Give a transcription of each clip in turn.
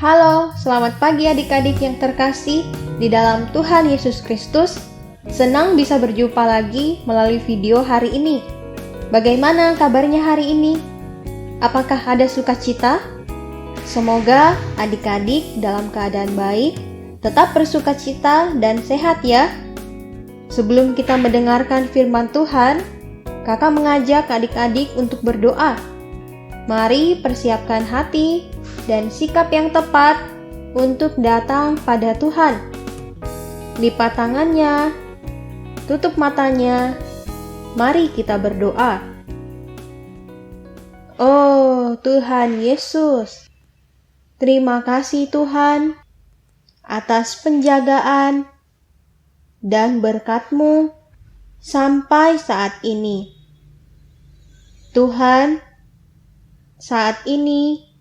Halo, selamat pagi adik-adik yang terkasih di dalam Tuhan Yesus Kristus. Senang bisa berjumpa lagi melalui video hari ini. Bagaimana kabarnya hari ini? Apakah ada sukacita? Semoga adik-adik dalam keadaan baik, tetap bersukacita dan sehat ya. Sebelum kita mendengarkan firman Tuhan, kakak mengajak adik-adik untuk berdoa. Mari persiapkan hati dan sikap yang tepat untuk datang pada Tuhan. Lipat tangannya, tutup matanya, mari kita berdoa. Oh Tuhan Yesus, terima kasih Tuhan atas penjagaan dan berkat-Mu sampai saat ini. Tuhan, saat ini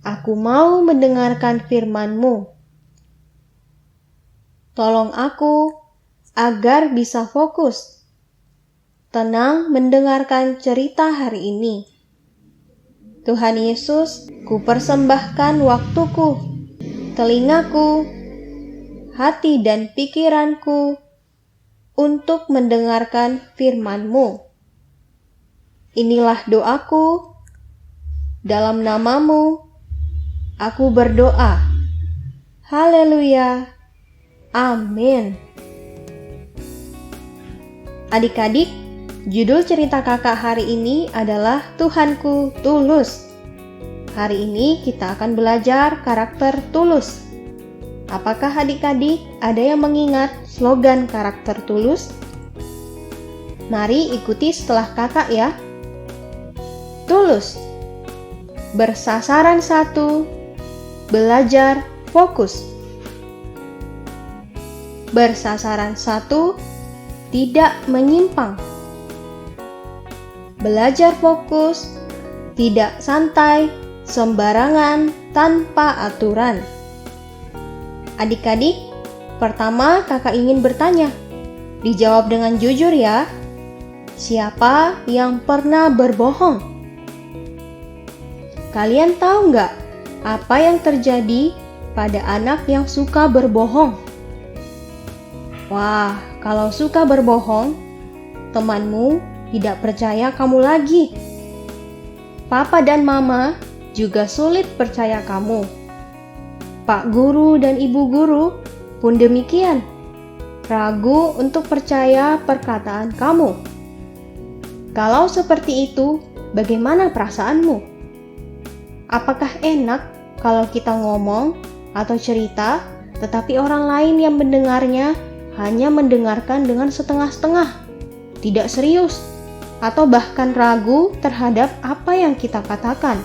aku mau mendengarkan firman-Mu. Tolong aku agar bisa fokus, tenang mendengarkan cerita hari ini. Tuhan Yesus, ku persembahkan waktuku, telingaku, hati dan pikiranku untuk mendengarkan firman-Mu. Inilah doaku, dalam nama-Mu aku berdoa. Haleluya. Amin. Adik-adik, judul cerita kakak hari ini adalah Tuhanku Tulus. Hari ini kita akan belajar karakter tulus. Apakah adik-adik ada yang mengingat slogan karakter tulus? Mari ikuti setelah kakak ya. Tulus, bersasaran satu, belajar fokus. Bersasaran satu, tidak menyimpang. Belajar fokus, tidak santai, sembarangan, tanpa aturan. Adik-adik, pertama kakak ingin bertanya. Dijawab dengan jujur ya. Siapa yang pernah berbohong? Kalian tahu nggak apa yang terjadi pada anak yang suka berbohong? Wah, kalau suka berbohong, temanmu tidak percaya kamu lagi. Papa dan mama juga sulit percaya kamu. Pak guru dan ibu guru pun demikian, ragu untuk percaya perkataan kamu. Kalau seperti itu, bagaimana perasaanmu? Apakah enak kalau kita ngomong atau cerita, tetapi orang lain yang mendengarnya hanya mendengarkan dengan setengah-setengah, tidak serius, atau bahkan ragu terhadap apa yang kita katakan?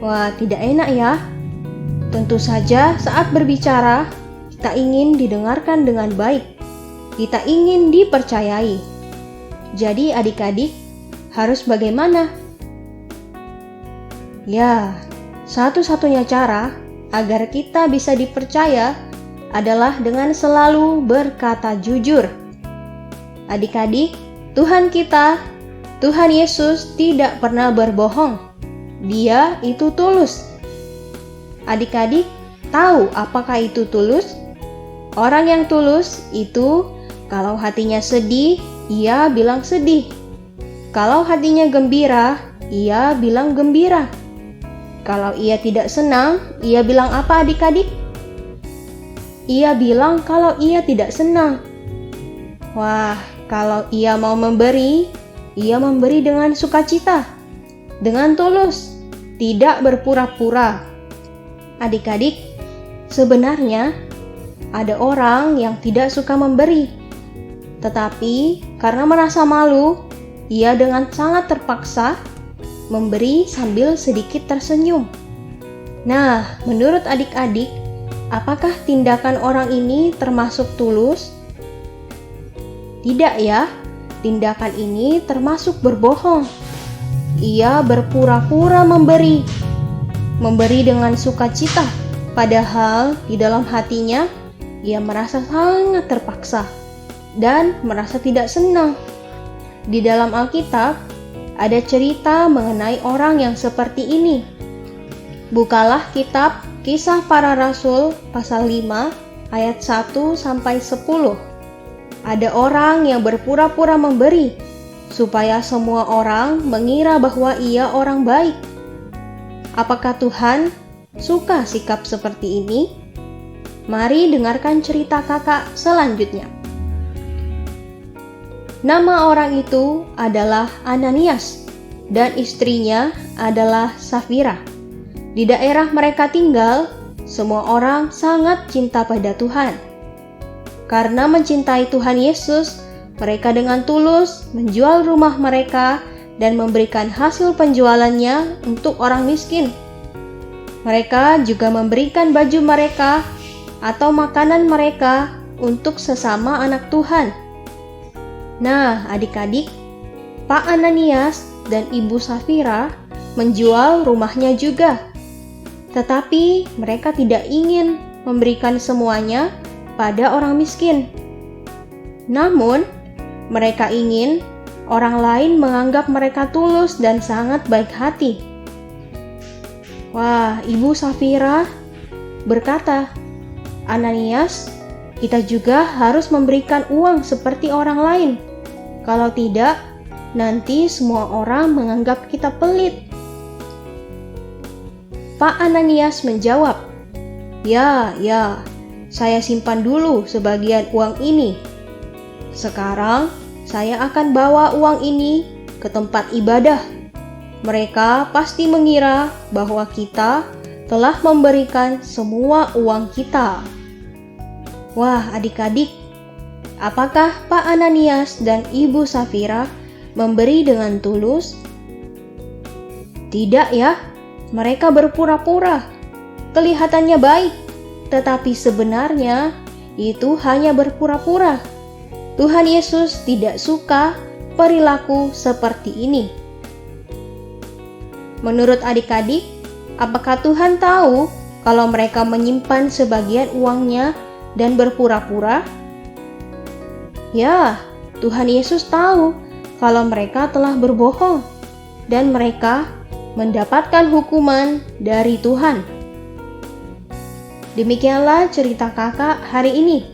Wah, tidak enak ya. Tentu saja saat berbicara, kita ingin didengarkan dengan baik. Kita ingin dipercayai. Jadi adik-adik, harus bagaimana? Ya, satu-satunya cara agar kita bisa dipercaya adalah dengan selalu berkata jujur. Adik-adik, Tuhan kita, Tuhan Yesus tidak pernah berbohong. Dia itu tulus. Adik-adik, tahu apakah itu tulus? Orang yang tulus itu kalau hatinya sedih, ia bilang sedih. Kalau hatinya gembira, ia bilang gembira. Kalau ia tidak senang, ia bilang apa adik-adik? Ia bilang kalau ia tidak senang. Wah, kalau ia mau memberi, ia memberi dengan sukacita, dengan tulus, tidak berpura-pura. Adik-adik, sebenarnya ada orang yang tidak suka memberi, tetapi karena merasa malu, ia dengan sangat terpaksa memberi sambil sedikit tersenyum. Nah, menurut adik-adik, apakah tindakan orang ini termasuk tulus? Tidak ya, tindakan ini termasuk berbohong. Ia berpura-pura memberi dengan sukacita, padahal di dalam hatinya ia merasa sangat terpaksa dan merasa tidak senang. Di dalam Alkitab, ada cerita mengenai orang yang seperti ini. Bukalah kitab Kisah Para Rasul pasal 5 ayat 1-10. Ada orang yang berpura-pura memberi, supaya semua orang mengira bahwa ia orang baik. Apakah Tuhan suka sikap seperti ini? Mari dengarkan cerita kakak selanjutnya. Nama orang itu adalah Ananias dan istrinya adalah Safira. Di daerah mereka tinggal, semua orang sangat cinta pada Tuhan. Karena mencintai Tuhan Yesus, mereka dengan tulus menjual rumah mereka dan memberikan hasil penjualannya untuk orang miskin. Mereka juga memberikan baju mereka atau makanan mereka untuk sesama anak Tuhan. Nah, adik-adik, Pak Ananias dan Ibu Safira menjual rumahnya juga. Tetapi mereka tidak ingin memberikan semuanya pada orang miskin. Namun, mereka ingin orang lain menganggap mereka tulus dan sangat baik hati. Wah, Ibu Safira berkata, "Ananias, kita juga harus memberikan uang seperti orang lain. Kalau tidak, nanti semua orang menganggap kita pelit." Pak Ananias menjawab, Ya, saya simpan dulu sebagian uang ini. Sekarang, saya akan bawa uang ini ke tempat ibadah. Mereka pasti mengira bahwa kita telah memberikan semua uang kita. Wah, adik-adik, apakah Pak Ananias dan Ibu Safira memberi dengan tulus? Tidak ya, mereka berpura-pura. Kelihatannya baik, tetapi sebenarnya itu hanya berpura-pura. Tuhan Yesus tidak suka perilaku seperti ini. Menurut adik-adik, apakah Tuhan tahu kalau mereka menyimpan sebagian uangnya dan berpura-pura? Ya, Tuhan Yesus tahu kalau mereka telah berbohong dan mereka mendapatkan hukuman dari Tuhan. Demikianlah cerita kakak hari ini.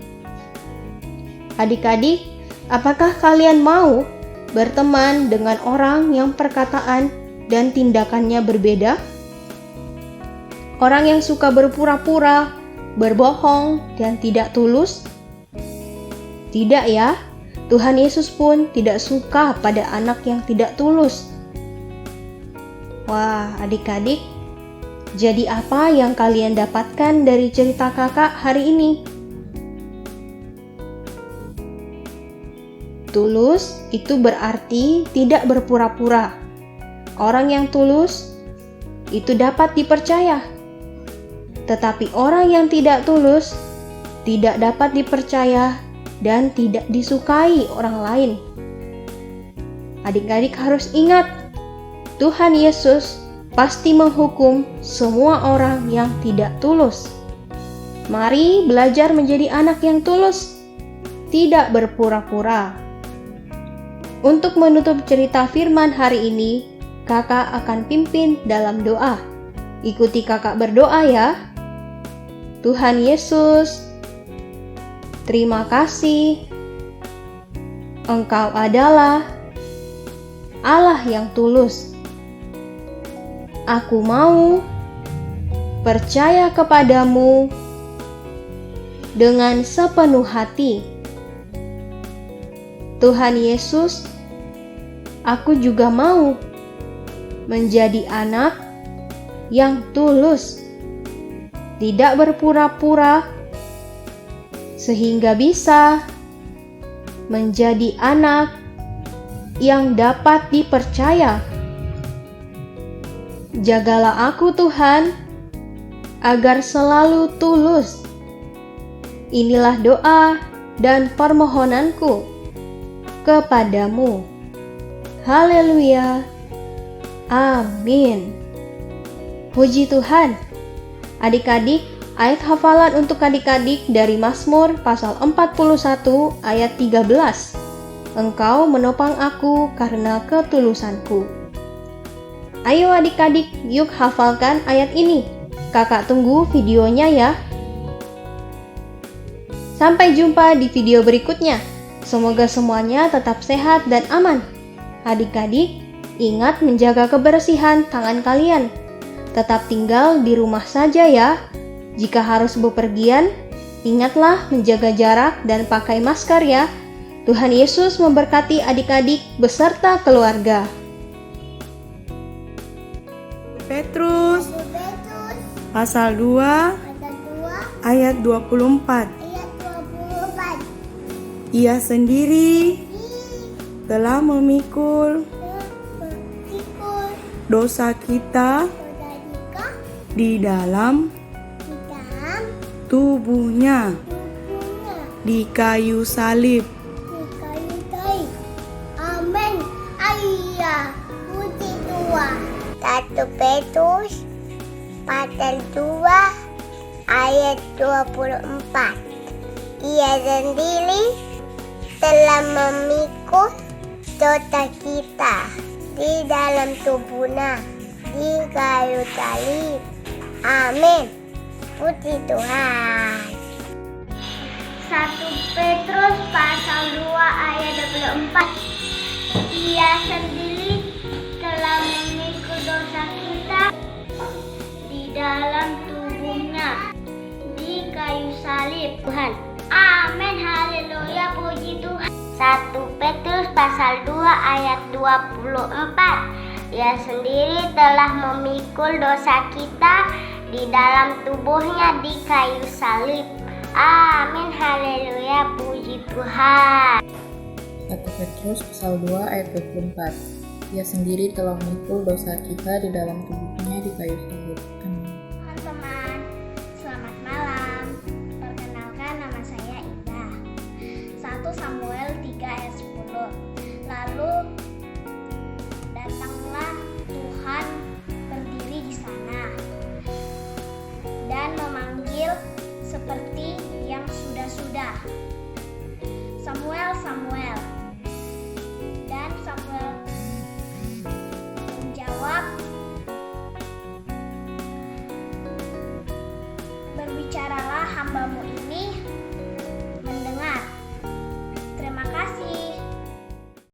Adik-adik, apakah kalian mau berteman dengan orang yang perkataan dan tindakannya berbeda? Orang yang suka berpura-pura, berbohong, dan tidak tulus? Tidak ya, Tuhan Yesus pun tidak suka pada anak yang tidak tulus. Wah, adik-adik, jadi apa yang kalian dapatkan dari cerita kakak hari ini? Tulus itu berarti tidak berpura-pura. Orang yang tulus itu dapat dipercaya. Tetapi orang yang tidak tulus tidak dapat dipercaya dan tidak disukai orang lain. Adik-adik harus ingat, Tuhan Yesus pasti menghukum semua orang yang tidak tulus. Mari belajar menjadi anak yang tulus, tidak berpura-pura. Untuk menutup cerita firman hari ini, kakak akan pimpin dalam doa. Ikuti kakak berdoa ya. Tuhan Yesus, terima kasih. Engkau adalah Allah yang tulus. Aku mau percaya kepadamu dengan sepenuh hati. Tuhan Yesus, aku juga mau menjadi anak yang tulus, tidak berpura-pura, sehingga bisa menjadi anak yang dapat dipercaya. Jagalah aku Tuhan, agar selalu tulus. Inilah doa dan permohonanku kepadamu. Haleluya. Amin. Puji Tuhan. Adik-adik, ayat hafalan untuk adik-adik dari Mazmur pasal 41 ayat 13. Engkau menopang aku karena ketulusanku. Ayo adik-adik, yuk hafalkan ayat ini. Kakak tunggu videonya ya. Sampai jumpa di video berikutnya. Semoga semuanya tetap sehat dan aman. Adik-adik, ingat menjaga kebersihan tangan kalian. Tetap tinggal di rumah saja ya. Jika harus bepergian, ingatlah menjaga jarak dan pakai masker ya. Tuhan Yesus memberkati adik-adik beserta keluarga. Petrus pasal 2 ayat 24. Ia sendiri telah memikul dosa kita di dalam tubuhnya di kayu salib. Amin. Ayah, puji Tuhan. 1 Petrus pasal 2 ayat 24. Ia sendiri telah memikul dosa kita di dalam tubuhnya di kayu salib. Amin. Puji Tuhan. 1 Petrus pasal 2 ayat 24. Ia sendiri telah memikul dosa kita di dalam tubuhnya di kayu salib. Tuhan. Amin. Haleluya. Puji Tuhan. 1 Petrus pasal 2 ayat 24. Ia sendiri telah memikul dosa kita di dalam tubuhnya di kayu salib. Amin. Haleluya. Puji Tuhan. 1 Petrus pasal 2 ayat 24. Ia sendiri telah memikul dosa kita di dalam tubuhnya di kayu salib. Amin. Teman-teman, selamat malam. Perkenalkan, nama saya Ida. 1 Samuel 3 ayat 10. Lalu datanglah Tuhan berdiri di sana dan memanggil seperti yang sudah-sudah. Samuel, Samuel. Dan Samuel menjawab, berbicaralah hamba-Mu ini.